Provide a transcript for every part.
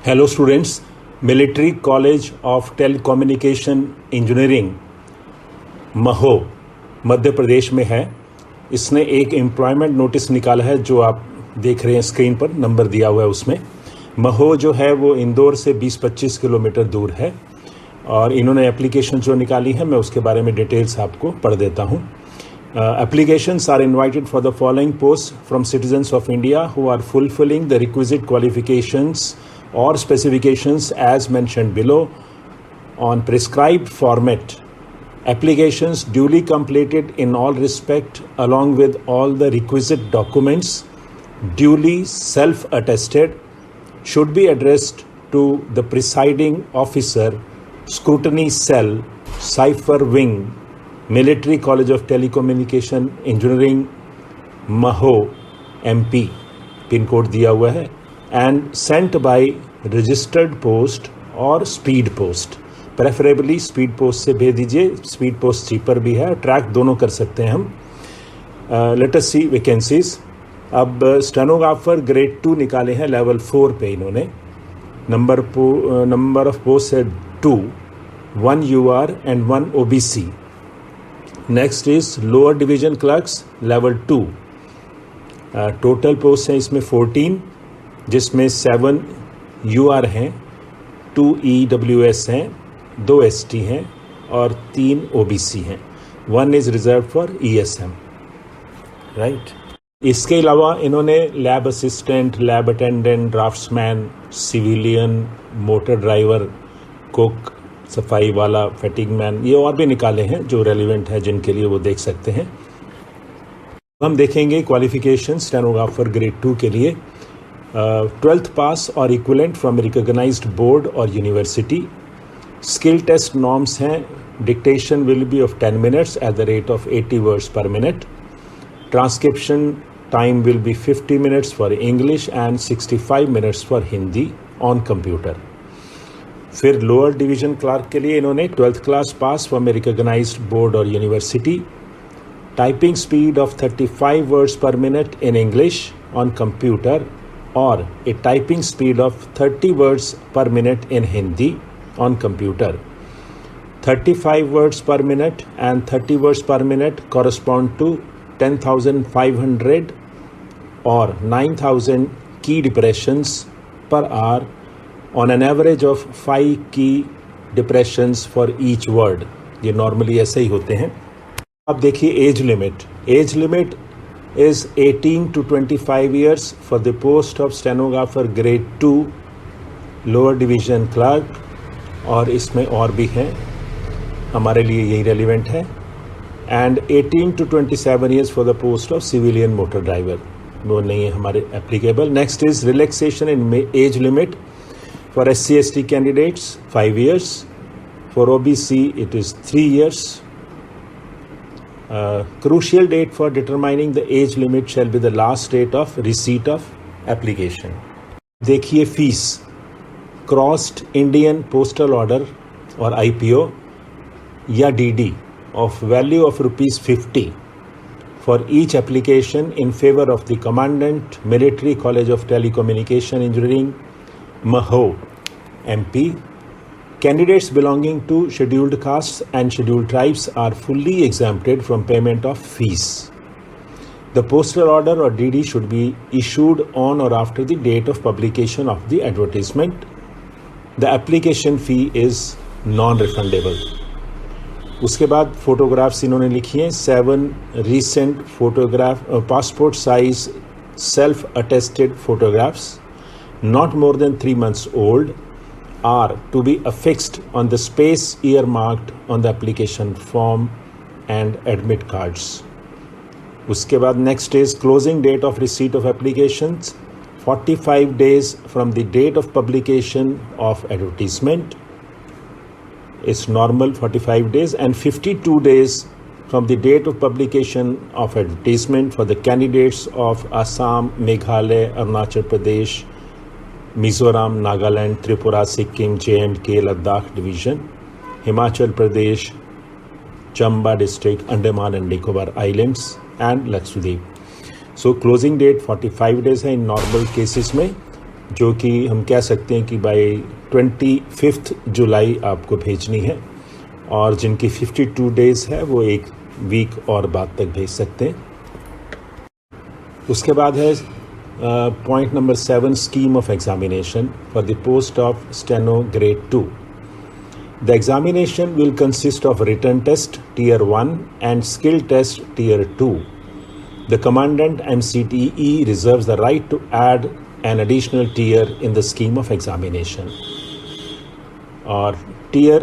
Hello students, military college of telecommunication engineering Mhow Madhya Pradesh में है। इसने एक एम्प्लॉयमेंट नोटिस निकाला है जो आप देख रहे हैं स्क्रीन पर, नंबर दिया हुआ है उसमें। महो जो है वो इंदौर से 20-25 किलोमीटर दूर है और इन्होंने एप्लीकेशन जो निकाली है मैं उसके बारे में डिटेल्स आपको पढ़ देता हूँ। Applications are invited for the following posts from citizens of India who are fulfilling the requisite qualifications or specifications as mentioned below on prescribed format. Applications duly completed in all respect along with all the requisite documents duly self-attested should be addressed to the presiding officer, Scrutiny Cell, Cipher Wing, Military College of Telecommunication Engineering, Maho, MP, pin code दिया हुआ है, and sent by registered post और speed post. Preferably speed post से भेज दीजिए, speed post cheaper भी है, track दोनों कर सकते हैं हम. Let us see vacancies. अब स्टेनोग्राफर ग्रेड 2 निकाले हैं लेवल 4 पे इन्होंने. नंबर ऑफ पोस्ट है 2, 1 UR and 1 OBC. Next is lower division clerks level 2. Total post हैं इसमें 14, जिसमें 7 UR हैं, 2 EWS हैं, 2 ST हैं और 3 OBC हैं. 1 is reserve for ESM. Right. इसके अलावा इन्होंने lab assistant, lab attendant, draughtsman, civilian, motor driver, cook, सफाई वाला, फैटिंग मैन, ये और भी निकाले हैं जो रेलिवेंट है, जिनके लिए वो देख सकते हैं. हम देखेंगे क्वालिफिकेशन स्टेनोग्राफर ग्रेड 2 के लिए. 12th पास और इक्विवेलेंट फ्रॉम रिकॉग्नाइज्ड बोर्ड और यूनिवर्सिटी. स्किल टेस्ट नॉर्म्स हैं. Dictation will be of 10 minutes at the rate of 80 words per minute. Transcription time will be 50 minutes for English and 65 minutes for Hindi on computer. फिर lower division clerk के लिए इन्होंने 12th class pass from a recognised board और university. Typing speed of 35 words per minute in English on computer और a typing speed of 30 words per minute in Hindi on computer. 35 words per minute and 30 words per minute correspond to 10,500 or 9,000 key depressions per hour on an average of 5 key depressions for each word. ये normally ऐसे ही होते हैं. अब देखिए age limit. Age limit is 18 to 25 years for the post of stenographer grade 2 lower division clerk, और इसमें और भी हैं, हमारे लिए यही रेलिवेंट है. And 18 to 27 years for the post of civilian motor driver, वो नहीं है हमारे applicable. Next is relaxation in age limit. For SC/ST candidates, 5 years. For OBC, it is 3 years. Crucial date for determining the age limit shall be the last date of receipt of application. देखिए fees. Crossed Indian Postal Order और IPO या DD of value of ₹50 for each application in favor of the Commandant, Military College of Telecommunication Engineering, Maho, MP. Candidates belonging to scheduled castes and scheduled tribes are fully exempted from payment of fees. The postal order or DD should be issued on or after the date of publication of the advertisement. The application fee is non-refundable. उसके बाद photographs इन्होंने लिखी हैं. 7 recent photograph passport size self-attested photographs not more than 3 months old are to be affixed on the space earmarked on the application form and admit cards. उसके बाद next is closing date of receipt of applications 45 days from the date of publication of advertisement. It's normal 45 days and 52 days from the date of publication of advertisement for the candidates of Assam, Meghalaya, Arunachal Pradesh, Mizoram, Nagaland, Tripura, Sikkim, JNK, Ladakh division, Himachal Pradesh, Chamba district, Andaman and Nicobar islands and Lakshadweep. So closing date 45 days है in normal cases में. जो कि हम कह सकते हैं कि bye 25 जुलाई आपको भेजनी है, और जिनकी 52 डेज है वो एक वीक और बाद तक भेज सकते हैं। उसके बाद है point number 7, scheme of examination for the post of steno grade 2। The examination will consist of written test tier 1 and skill test tier 2. The commandant MCTE reserves the right to add an additional tier in the scheme of examination. और tier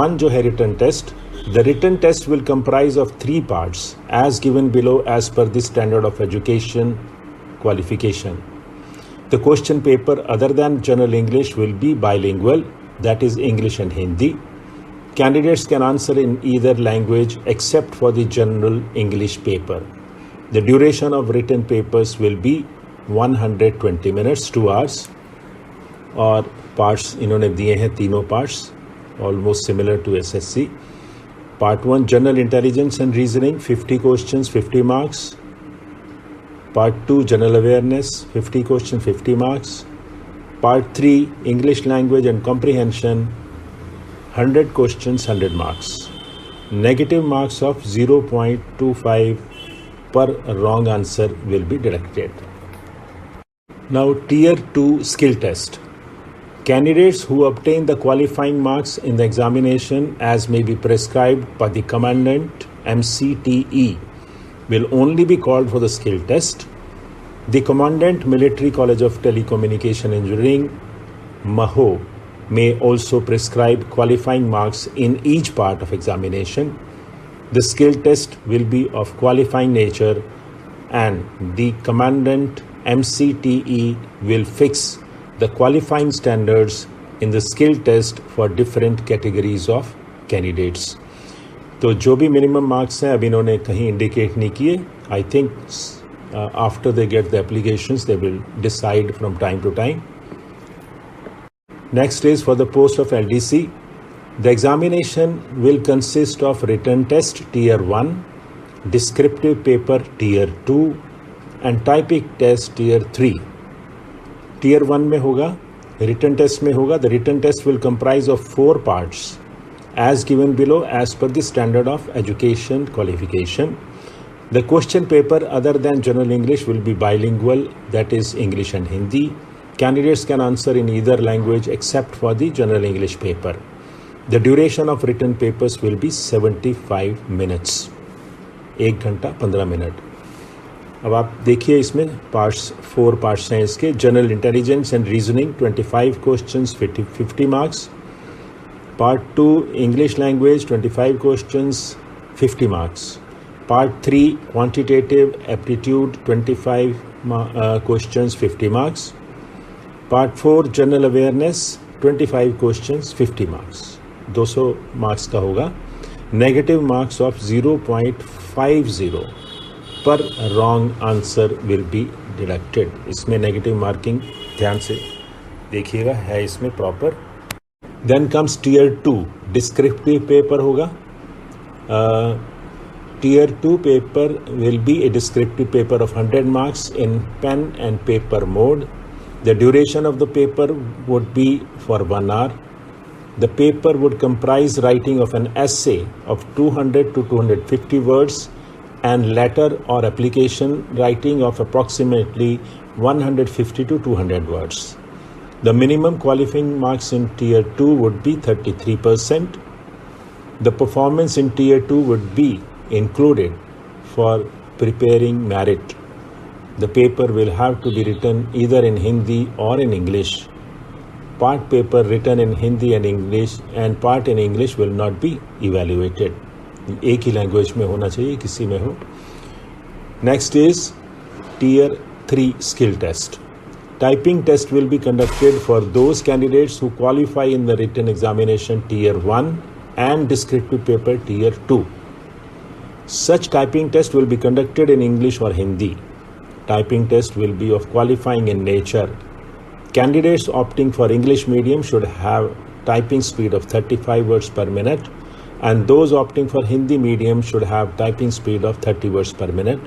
1 जो है written test, the written test will comprise of 3 parts as given below as per the standard of education qualification. The question paper other than general English will be bilingual, that is English and Hindi. Candidates can answer in either language except for the general English paper. The duration of written papers will be 120 minutes, 2 hours. और parts इन्होंने दिए हैं, तीनों parts almost similar to SSC. Part 1 general intelligence and reasoning 50 questions 50 marks. Part 2 general awareness 50 question 50 marks. Part 3 English language and comprehension 100 questions 100 marks. Negative marks of 0.25 per wrong answer will be deducted. Now tier 2 skill test. Candidates who obtain the qualifying marks in the examination as may be prescribed by the commandant MCTE will only be called for the skill test. The Commandant Military College of Telecommunication Engineering, MAHO, may also prescribe qualifying marks in each part of examination. The skill test will be of qualifying nature and the Commandant MCTE will fix the qualifying standards in the skill test for different categories of candidates. तो जो भी minimum marks हैं अब इन्होंने कहीं indicate नहीं किए. I think after they get the applications they will decide from time to time. Next is for the post of LDC. The examination will consist of written test tier 1, descriptive paper tier 2 and typing test tier 3. Tier 1 में होगा, written test में होगा. The written test will comprise of 4 parts as given below as per the standard of education qualification. The question paper other than general English will be bilingual, that is English and Hindi. Candidates can answer in either language except for the general English paper. The duration of written papers will be 75 minutes. 1 घंटा 15 minute. अब आप देखिए इसमें parts 4 parts हैं इसके. General intelligence and reasoning 25 questions 50 marks. Part 2 English language 25 questions 50 marks. Part 3 quantitative aptitude 25 questions 50 marks. Part 4 general awareness 25 questions 50 marks. 200 marks का होगा. Negative marks of 0.50 per wrong answer will be deducted. इसमें negative marking ध्यान से देखिएगा है इसमें proper. Then comes tier 2 descriptive paper होगा. Tier 2 paper will be a descriptive paper of 100 marks in pen and paper mode. The duration of the paper would be for 1 hour. The paper would comprise writing of an essay of 200 to 250 words and letter or application writing of approximately 150 to 200 words. The minimum qualifying marks in Tier 2 would be 33%. The performance in Tier 2 would be included for preparing merit. The paper will have to be written either in Hindi or in English. Part paper written in Hindi and English and part in English will not be evaluated. एक ही language में होना चाहिए, किसी में हो. Next is Tier 3 skill test. Typing test will be conducted for those candidates who qualify in the written examination Tier 1 and descriptive paper Tier 2. Such typing test will be conducted in English or Hindi. Typing test will be of qualifying in nature. Candidates opting for English medium should have typing speed of 35 words per minute, and those opting for Hindi medium should have typing speed of 30 words per minute.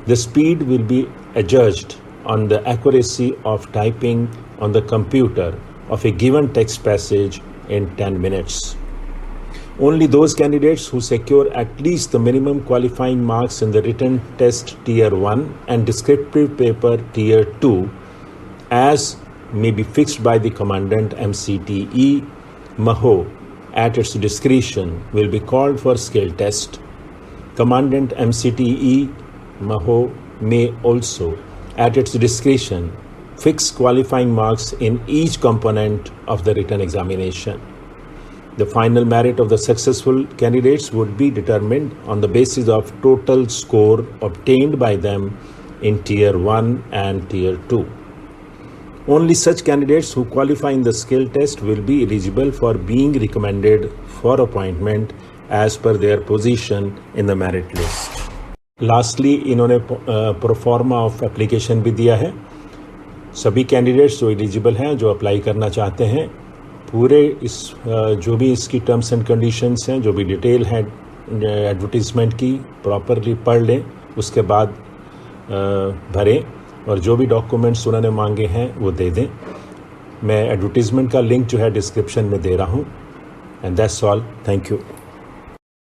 The speed will be adjudged on the accuracy of typing on the computer of a given text passage in 10 minutes. Only those candidates who secure at least the minimum qualifying marks in the written test Tier 1 and descriptive paper Tier 2, as may be fixed by the Commandant MCTE, Maho, at its discretion, will be called for skill test. Commandant MCTE, Maho, may also, at its discretion, fix qualifying marks in each component of the written examination. The final merit of the successful candidates would be determined on the basis of total score obtained by them in Tier 1 and Tier 2. Only such candidates who qualify in the skill test will be eligible for being recommended for appointment as per their position in the merit list. Lastly, इन्होंने proforma of application भी दिया है. सभी candidates जो eligible हैं, जो apply करना चाहते हैं, पूरे इस जो भी इसकी टर्म्स एंड कंडीशंस हैं, जो भी डिटेल है एडवर्टीज़मेंट की, प्रॉपरली पढ़ लें, उसके बाद भरें और जो भी डॉक्यूमेंट्स उन्होंने मांगे हैं वो दे दें. मैं एडवर्टीज़मेंट का लिंक जो है डिस्क्रिप्शन में दे रहा हूँ. And that's all. Thank you.